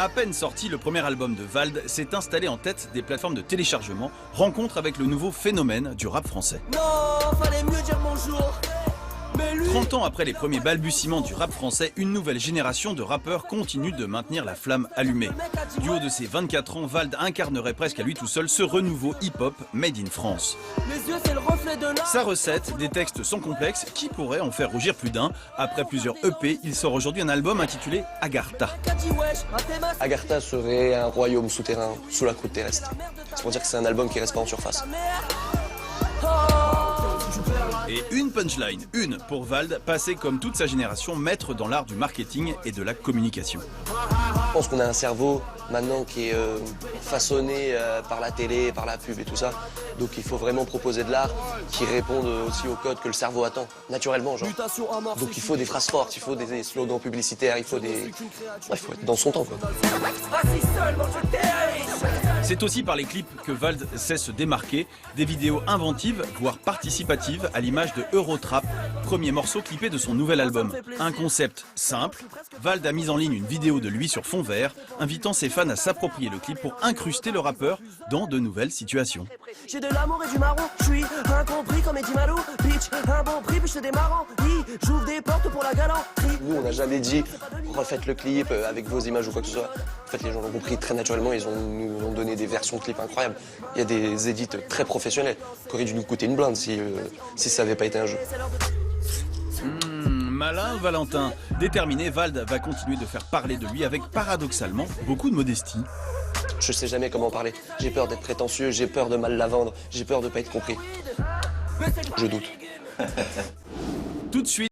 À peine sorti, le premier album de Vald s'est installé en tête des plateformes de téléchargement, rencontre avec le nouveau phénomène du rap français. Non, fallait mieux dire bonjour. 30 ans après les premiers balbutiements du rap français, une nouvelle génération de rappeurs continue de maintenir la flamme allumée. Du haut de ses 24 ans, Vald incarnerait presque à lui tout seul ce renouveau hip-hop made in France. Les yeux, c'est le reflet de l'art. Sa recette, des textes sans complexe, qui pourraient en faire rougir plus d'un. Après plusieurs EP, il sort aujourd'hui un album intitulé Agartha. Agartha serait un royaume souterrain sous la croûte terrestre. C'est pour dire que c'est un album qui reste pas en surface. Et une punchline, une pour Vald, passé comme toute sa génération maître dans l'art du marketing et de la communication. Je pense qu'on a un cerveau maintenant qui est façonné par la télé, par la pub et tout ça. Donc il faut vraiment proposer de l'art qui réponde aussi aux codes que le cerveau attend, naturellement genre. Donc il faut des phrases fortes, il faut des slogans publicitaires, il faut être dans son temps quoi. C'est aussi par les clips que Vald sait se démarquer, des vidéos inventives, voire participatives, à l'image de Eurotrap, premier morceau clippé de son nouvel album. Un concept simple, Vald a mis en ligne une vidéo de lui sur fond vert, invitant ses fans à s'approprier le clip pour incruster le rappeur dans de nouvelles situations. J'ai de l'amour et du marron, je suis incompris comme Eddie Malou, bitch, un bon prix puis je te démarrant, j'ouvre des portes pour la galanterie. Nous on n'a jamais dit refaites le clip avec vos images ou quoi que ce soit. En fait les gens l'ont compris très naturellement, ils nous ont donné des versions de clips incroyables. Il y a des édits très professionnels qui auraient dû nous coûter une blinde si ça n'avait pas été un jeu. Malin Valentin. Déterminé, Vald va continuer de faire parler de lui avec paradoxalement beaucoup de modestie. Je sais jamais comment parler. J'ai peur d'être prétentieux, j'ai peur de mal la vendre, j'ai peur de pas être compris. Je doute. Tout de suite.